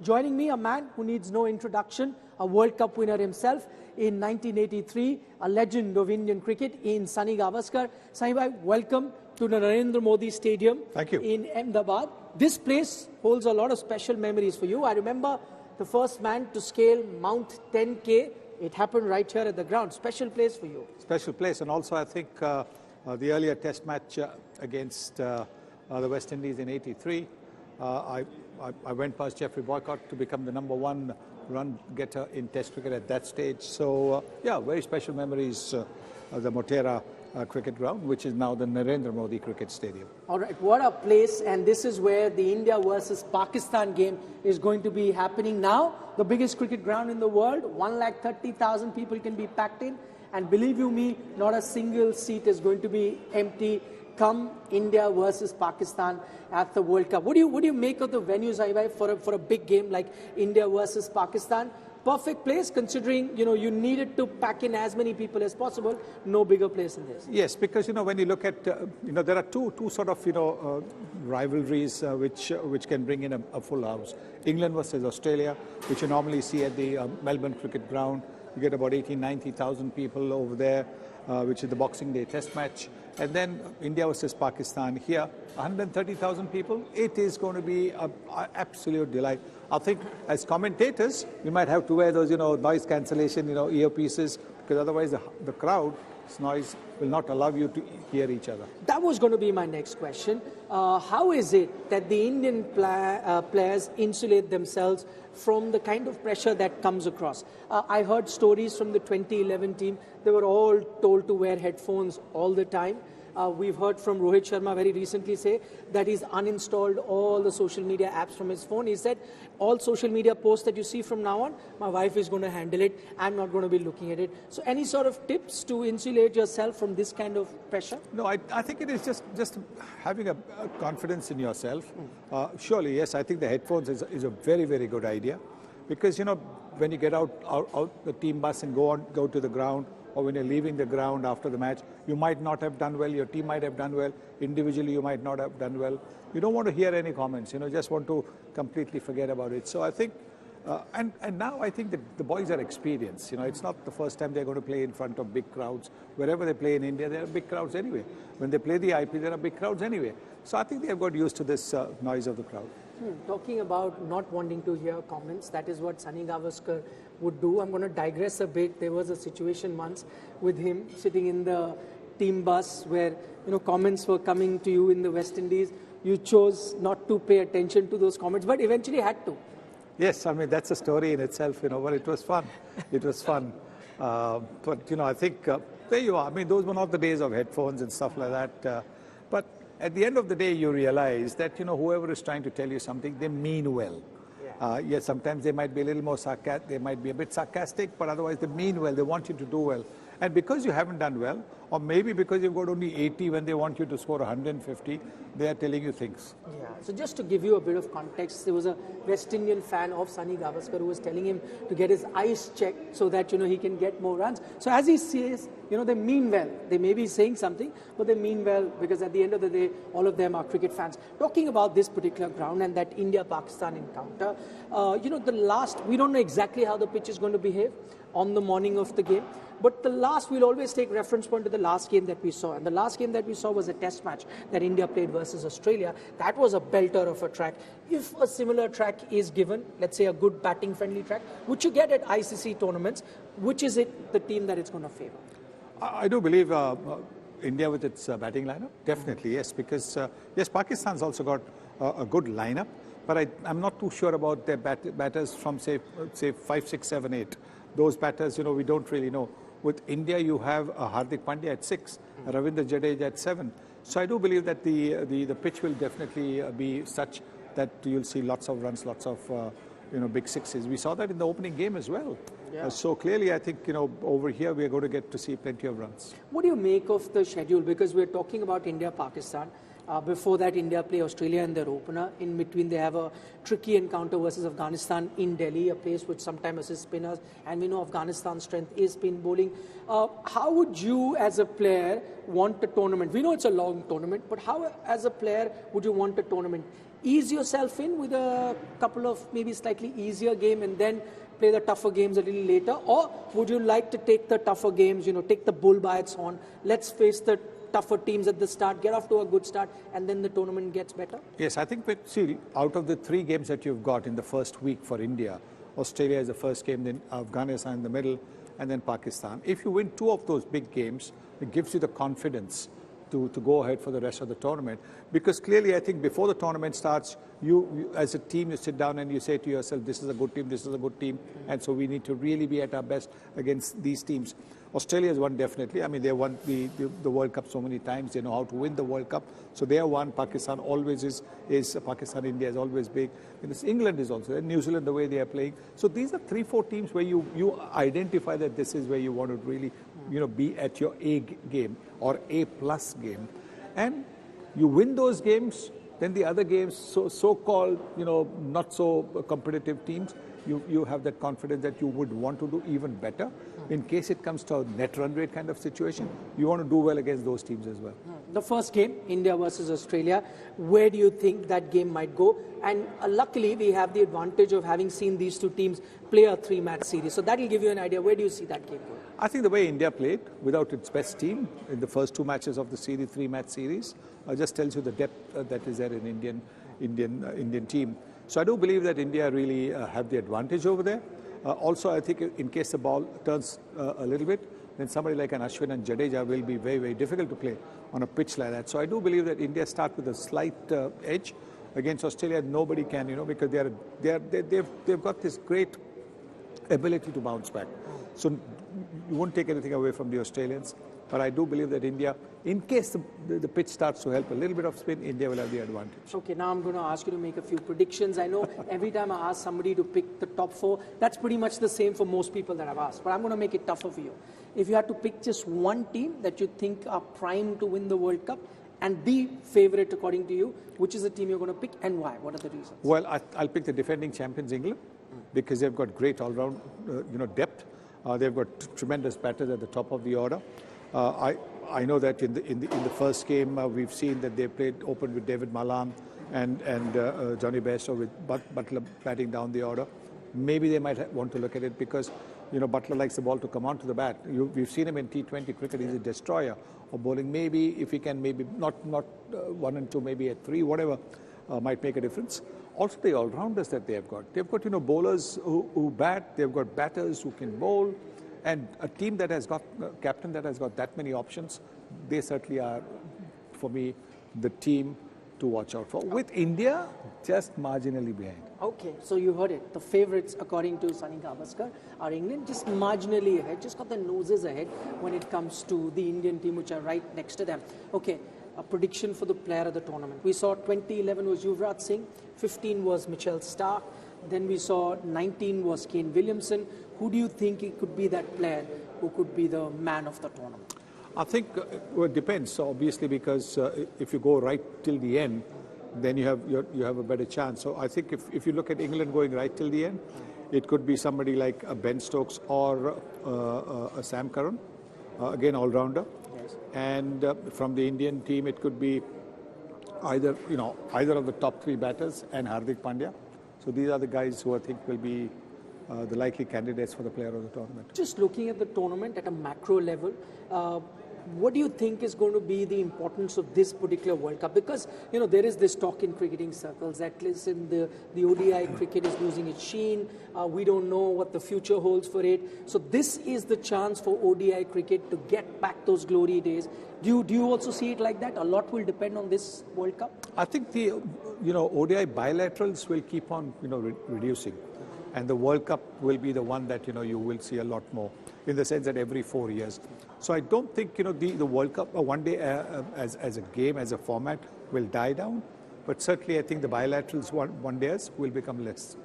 Joining me, a man who needs no introduction, a World Cup winner himself in 1983, a legend of Indian cricket in Sunil Gavaskar. Sunil bhai, welcome to the Narendra Modi Stadium. Thank you. In Ahmedabad. This place holds a lot of special memories for you. I remember the first man to scale Mount 10K. It happened right here at the ground. Special place for you. Special place, and also I think the earlier Test match against the West Indies in '83. I went past Jeffrey Boycott to become the #1 run getter in Test cricket at that stage. So, yeah, very special memories of the Motera cricket ground, which is now the Narendra Modi Cricket Stadium. All right, what a place, and this is where the India versus Pakistan game is going to be happening now. The biggest cricket ground in the world, 130,000 people can be packed in, and believe you me, not a single seat is going to be empty come India versus Pakistan at the World Cup. What do you make of the venues, Aibai, for a big game like India versus Pakistan? Perfect place, considering you needed to pack in as many people as possible. No bigger place than this. Yes, because when you look at there are two sort of rivalries which can bring in a full house. England versus Australia, which you normally see at the Melbourne Cricket Ground. You get about 90,000 people over there, which is the Boxing Day Test match. And then India versus Pakistan here, 130,000 people. It is going to be an absolute delight. I think as commentators, we might have to wear those, noise cancellation, earpieces, because otherwise the crowd's noise will not allow you to hear each other. That was going to be my next question. How is it that the Indian players insulate themselves from the kind of pressure that comes across? I heard stories from the 2011 team. They were all told to wear headphones all the time. We've heard from Rohit Sharma very recently say that he's uninstalled all the social media apps from his phone. He said, all social media posts that you see from now on, my wife is going to handle it. I'm not going to be looking at it. So any sort of tips to insulate yourself from this kind of pressure? No, I think it is just having a confidence in yourself. Surely, yes, I think the headphones is a very, very good idea. Because, when you get out the team bus and go to the ground, or when you're leaving the ground after the match, you might not have done well, your team might have done well, individually you might not have done well. You don't want to hear any comments, just want to completely forget about it. So I think, and now I think that the boys are experienced. It's not the first time they're going to play in front of big crowds. Wherever they play in India, there are big crowds anyway. When they play the IP, there are big crowds anyway. So I think they have got used to this noise of the crowd. Talking about not wanting to hear comments, that is what Sunil Gavaskar would do. I'm going to digress a bit. There was a situation once with him sitting in the team bus where comments were coming to you in the West Indies. You chose not to pay attention to those comments, but eventually had to. Yes, I mean that's a story in itself. But it was fun. It was fun. But I think there you are. I mean, those were not the days of headphones and stuff like that. But at the end of the day, you realize that whoever is trying to tell you something, they mean well. Yes, sometimes they might be a little more sarcastic, they might be a bit sarcastic, but otherwise they mean well, they want you to do well. And because you haven't done well, or maybe because you've got only 80 when they want you to score 150, they are telling you things. Yeah. So just to give you a bit of context, there was a West Indian fan of Sunil Gavaskar who was telling him to get his eyes checked so that he can get more runs. So as he says, they mean well. They may be saying something, but they mean well because at the end of the day, all of them are cricket fans. Talking about this particular ground and that India-Pakistan encounter, we don't know exactly how the pitch is going to behave on the morning of the game. But we'll always take reference point to the last game that we saw. And the last game that we saw was a test match that India played versus Australia. That was a belter of a track. If a similar track is given, let's say a good batting friendly track, which you get at ICC tournaments, which is the team that it's going to favor? I do believe India with its batting lineup, definitely, yes. Because, yes, Pakistan's also got a good lineup. But I'm not too sure about their batters from, say 5, 6, 7, 8. Those batters, we don't really know. With India, you have Hardik Pandya at 6, Ravindra Jadeja at 7. So I do believe that the pitch will definitely be such that you'll see lots of runs, lots of big sixes. We saw that in the opening game as well. Yeah. So clearly, I think over here we are going to get to see plenty of runs. What do you make of the schedule? Because we're talking about India-Pakistan. Before that, India play Australia in their opener. In between, they have a tricky encounter versus Afghanistan in Delhi, a place which sometimes assists spinners. And we know Afghanistan's strength is spin bowling. How would you, as a player, want a tournament? We know it's a long tournament, but how, as a player, would you want a tournament? ease yourself in with a couple of maybe slightly easier game and then play the tougher games a little later? Or would you like to take the tougher games, take the bull by its horn, let's face the tougher teams at the start, get off to a good start, and then the tournament gets better? Yes, I think, see, out of the 3 games that you've got in the first week for India, Australia is the first game, then Afghanistan in the middle, and then Pakistan. If you win 2 of those big games, it gives you the confidence to go ahead for the rest of the tournament. Because clearly, I think before the tournament starts, you as a team, you sit down and you say to yourself, this is a good team, this is a good team, and so we need to really be at our best against these teams. Australia has won definitely. I mean, they won the World Cup so many times. They know how to win the World Cup. So they are one. Pakistan always is Pakistan, India is always big. And England is also there. New Zealand, the way they are playing. So these are 3-4 teams where you identify that this is where you want to really, be at your A game or A+ game. And you win those games, then the other games, so-called, not so competitive teams, you have that confidence that you would want to do even better. In case it comes to a net run rate kind of situation, you want to do well against those teams as well. The first game, India versus Australia, where do you think that game might go? And luckily, we have the advantage of having seen these 2 teams play a 3-match series. So that will give you an idea. Where do you see that game going? I think the way India played, without its best team, in the first 2 matches of the series, 3-match series, just tells you the depth that is there in Indian team. So I do believe that India really have the advantage over there. Also, I think in case the ball turns a little bit, then somebody like an Ashwin and Jadeja will be very, very difficult to play on a pitch like that. So I do believe that India start with a slight edge against Australia. Nobody can, because they've got this great ability to bounce back. So you won't take anything away from the Australians. But I do believe that India, in case the pitch starts to help a little bit of spin, India will have the advantage. Okay, now I'm going to ask you to make a few predictions. I know every time I ask somebody to pick the top 4, that's pretty much the same for most people that I've asked. But I'm going to make it tougher for you. If you had to pick just one team that you think are primed to win the World Cup and the favorite according to you, which is the team you're going to pick and why? What are the reasons? Well, I'll pick the defending champions, England, because they've got great all-round depth. They've got tremendous batters at the top of the order. I know that in the first game we've seen that they played open with David Malan and Johnny Bairstow with Butler batting down the order. Maybe they might want to look at it because Butler likes the ball to come onto the bat. We've seen him in T20 cricket. He's a destroyer of bowling. Maybe if he can, maybe not 1 and 2, maybe at 3, whatever might make a difference. Also the all-rounders that they've got bowlers who bat. They've got batters who can bowl. And a team that has got a captain that has got that many options, they certainly are, for me, the team to watch out for. With India, just marginally behind. Okay, so you heard it. The favourites, according to Sunil Gavaskar, are England, just marginally ahead, just got their noses ahead when it comes to the Indian team, which are right next to them. Okay, a prediction for the player of the tournament. We saw 2011 was Yuvraj Singh, 15 was Mitchell Starc, then we saw 19 was Kane Williamson. Who do you think it could be that player who could be the man of the tournament? I think it depends. So obviously, because if you go right till the end, then you have a better chance. So I think if you look at England going right till the end, it could be somebody like Ben Stokes or a Sam Curran, again all-rounder. Yes. And from the Indian team, it could be either of the top 3 batters and Hardik Pandya. So these are the guys who I think will be the likely candidates for the player of the tournament. Just looking at the tournament at a macro level, what do you think is going to be the importance of this particular World Cup? Because, there is this talk in cricketing circles that, listen, the ODI cricket is losing its sheen. We don't know what the future holds for it. So this is the chance for ODI cricket to get back those glory days. Do you also see it like that? A lot will depend on this World Cup? I think the, ODI bilaterals will keep on, reducing. And the World Cup will be the one that, you will see a lot more, in the sense that every 4 years. So I don't think, the World Cup, one day as a game, as a format, will die down. But certainly I think the bilaterals one days will become less.